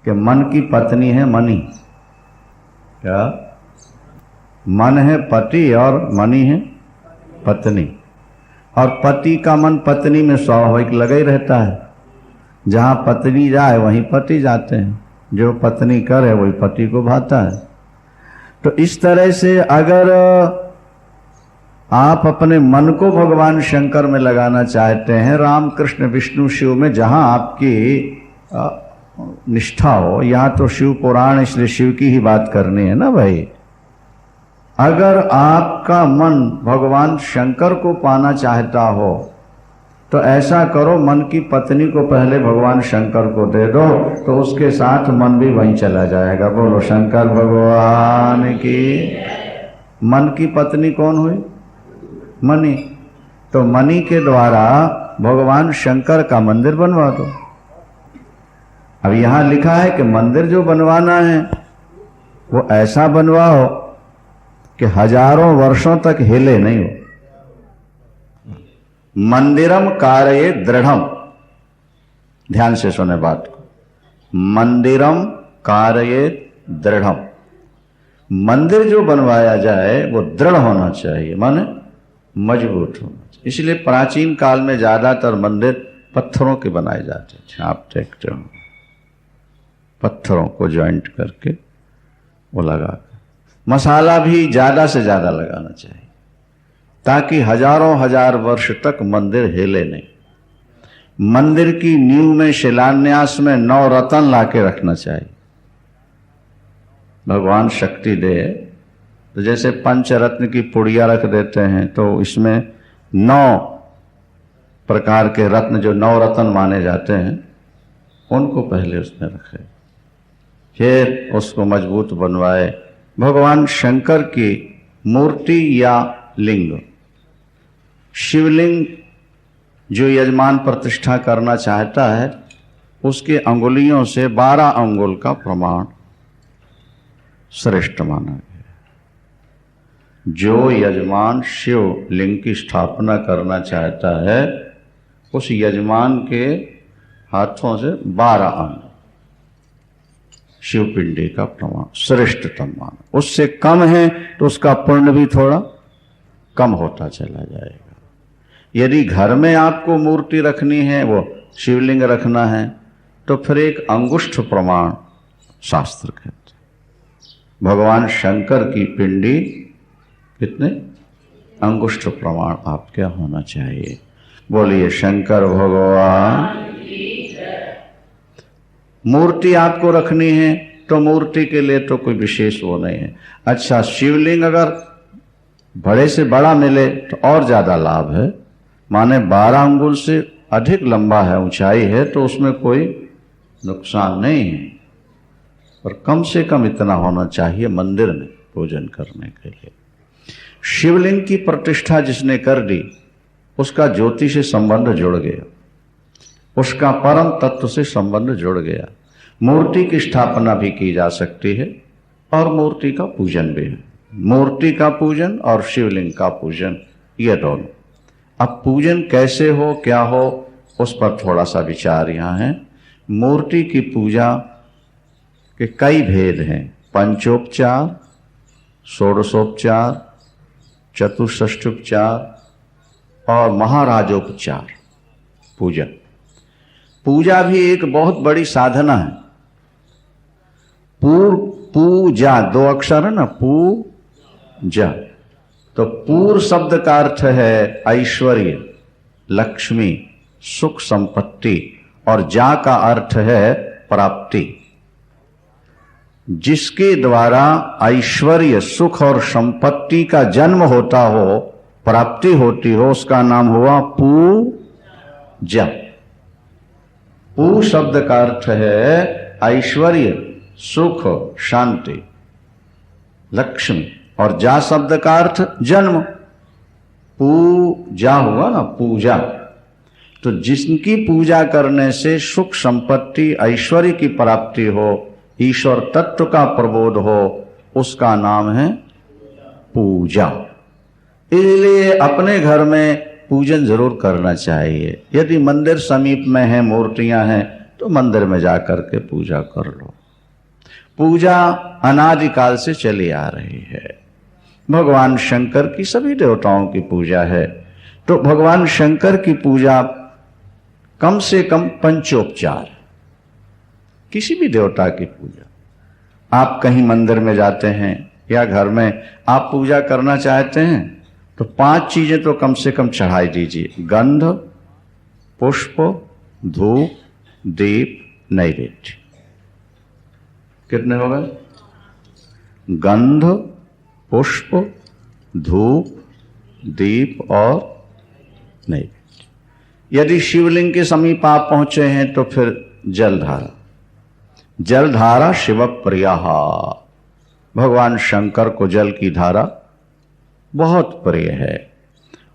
कि मन की पत्नी है मणि। क्या? मन है पति और मणि है पत्नी। और पति का मन पत्नी में स्वाभाविक लगा ही रहता है। जहाँ पत्नी जाए वहीं पति जाते हैं, जो पत्नी करे वही पति को भाता है। तो इस तरह से अगर आप अपने मन को भगवान शंकर में लगाना चाहते हैं, राम कृष्ण विष्णु शिव में जहाँ आपकी निष्ठा हो, यहाँ तो शिव पुराण इसलिए शिव की ही बात करनी है ना भाई। अगर आपका मन भगवान शंकर को पाना चाहता हो तो ऐसा करो, मन की पत्नी को पहले भगवान शंकर को दे दो, तो उसके साथ मन भी वहीं चला जाएगा। बोलो शंकर भगवान की। मन की पत्नी कौन हुई? मणि। तो मणि के द्वारा भगवान शंकर का मंदिर बनवा दो। अब यहां लिखा है कि मंदिर जो बनवाना है वो ऐसा बनवाओ कि हजारों वर्षों तक हिले नहीं हो। मंदिरम कारये दृढ़म। ध्यान से सुने बात को। मंदिरम कारये दृढ़म। मंदिर जो बनवाया जाए वो दृढ़ होना चाहिए, माने मजबूत होना चाहिए। इसलिए प्राचीन काल में ज्यादातर मंदिर पत्थरों के बनाए जाते थे। आप देखते हो पत्थरों को ज्वाइंट करके वो लगा। मसाला भी ज्यादा से ज्यादा लगाना चाहिए ताकि हजारों हजार वर्ष तक मंदिर हिले नहीं। मंदिर की नींव में शिलान्यास में 9 रत्न लाके रखना चाहिए। भगवान शक्ति दे तो जैसे पंचरत्न की पुड़िया रख देते हैं तो इसमें 9 प्रकार के रत्न, जो 9 रत्न माने जाते हैं, उनको पहले उसमें रखे, फिर उसको मजबूत बनवाए। भगवान शंकर की मूर्ति या लिंग, शिवलिंग जो यजमान प्रतिष्ठा करना चाहता है उसके अंगुलियों से 12 अंगुल का प्रमाण श्रेष्ठ माना गया। जो यजमान शिव लिंग की स्थापना करना चाहता है उस यजमान के हाथों से 12 अंग शिव पिंडी का प्रमाण श्रेष्ठतम माना। उससे कम है तो उसका पुण्य भी थोड़ा कम होता चला जाएगा। यदि घर में आपको मूर्ति रखनी है, वो शिवलिंग रखना है, तो फिर एक अंगुष्ठ प्रमाण शास्त्र कहते हैं। भगवान शंकर की पिंडी कितने अंगुष्ठ प्रमाण आपके होना चाहिए। बोलिए शंकर भगवान। मूर्ति आपको रखनी है तो मूर्ति के लिए तो कोई विशेष वो नहीं है। अच्छा, शिवलिंग अगर बड़े से बड़ा मिले तो और ज्यादा लाभ है, माने 12 अंगुल से अधिक लंबा है, ऊंचाई है, तो उसमें कोई नुकसान नहीं है, पर कम से कम इतना होना चाहिए मंदिर में पूजन करने के लिए। शिवलिंग की प्रतिष्ठा जिसने कर दी उसका ज्योति से संबंध जुड़ गया, उसका परम तत्व से संबंध जुड़ गया। मूर्ति की स्थापना भी की जा सकती है और मूर्ति का पूजन भी है। मूर्ति का पूजन और शिवलिंग का पूजन, ये दोनों। अब पूजन कैसे हो, क्या हो, उस पर थोड़ा सा विचार यहाँ है। मूर्ति की पूजा के कई भेद हैं। पंचोपचार, षोडशोपचार, चतुष्षष्ठोपचार और महाराजोपचार पूजन। पूजा भी एक बहुत बड़ी साधना है। पूजा 2 अक्षर है ना, पूजा। तो पूर शब्द का अर्थ है ऐश्वर्य, लक्ष्मी, सुख, संपत्ति, और जा का अर्थ है प्राप्ति। जिसके द्वारा ऐश्वर्य, सुख और संपत्ति का जन्म होता हो, प्राप्ति होती हो, उसका नाम हुआ पूजा। पू शब्द का अर्थ है ऐश्वर्य, सुख, शांति, लक्ष्मी, और जा शब्द का अर्थ जन्म। पूजा हुआ ना, पूजा। तो जिसकी पूजा करने से सुख, संपत्ति, ऐश्वर्य की प्राप्ति हो, ईश्वर तत्व का प्रबोध हो, उसका नाम है पूजा। इसलिए अपने घर में पूजन जरूर करना चाहिए। यदि मंदिर समीप में है, मूर्तियां हैं, तो मंदिर में जाकर के पूजा कर लो। पूजा अनादिकाल से चली आ रही है। भगवान शंकर की सभी देवताओं की पूजा है। तो भगवान शंकर की पूजा कम से कम पंचोपचार, किसी भी देवता की पूजा, आप कहीं मंदिर में जाते हैं या घर में आप पूजा करना चाहते हैं तो 5 चीजें तो कम से कम चढ़ाई दीजिए। गंध, पुष्प, धूप, दीप, नैवेद्य। कितने हो गए? गंध, पुष्प, धूप, दीप और नैवेद्य। यदि शिवलिंग के समीप आप पहुंचे हैं तो फिर जलधारा। जलधारा शिव प्रिया। भगवान शंकर को जल की धारा बहुत प्रिय है।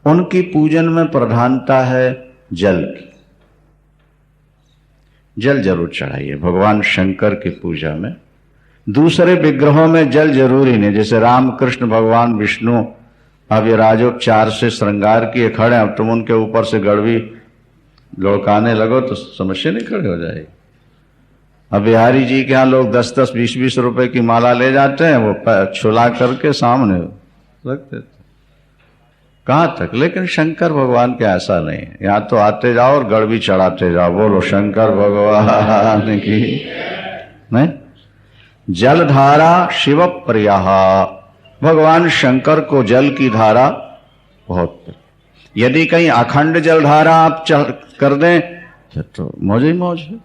उनकी पूजन में प्रधानता है जल की। जल जरूर चढ़ाइए भगवान शंकर की पूजा में। दूसरे विग्रहों में जल जरूरी नहीं। जैसे रामकृष्ण भगवान विष्णु अब ये राजोपचार से श्रृंगार किए खड़े, अब तुम उनके ऊपर से गड़वी लौकाने लगो तो समस्या नहीं खड़े हो जाएगी। अब बिहारी जी के यहाँ लोग 10-10, 20-20 रुपए की माला ले जाते हैं, वो छुला करके सामने रखते थे। कहाँ तक? लेकिन शंकर भगवान के ऐसा नहीं है। यहाँ तो आते जाओ और गड़बी चढ़ाते जाओ। बोलो शंकर भगवान की। नहीं, जलधारा शिव प्रिया। भगवान शंकर को जल की धारा बहुत प्रिय। यदि कहीं अखंड जलधारा आप कर दें तो मौज ही मौज है।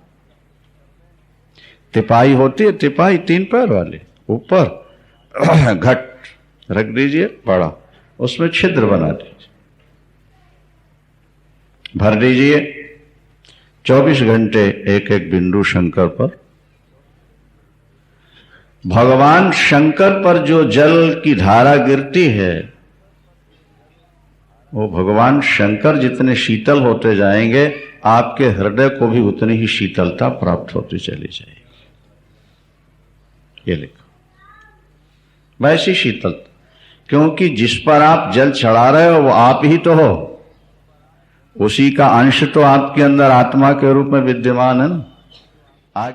तिपाही होती है, तिपाही 3 पैर वाली, ऊपर घट रख दीजिए बड़ा, उसमें छिद्र बना दीजिए, भर दीजिए 24 घंटे एक एक बिंदु शंकर पर। भगवान शंकर पर जो जल की धारा गिरती है वो भगवान शंकर जितने शीतल होते जाएंगे आपके हृदय को भी उतनी ही शीतलता प्राप्त होती चली जाएगी। ये लिखो, वैसी शीतलता, क्योंकि जिस पर आप जल चढ़ा रहे हो वो आप ही तो हो। उसी का अंश तो आपके अंदर आत्मा के रूप में विद्यमान है ना। आज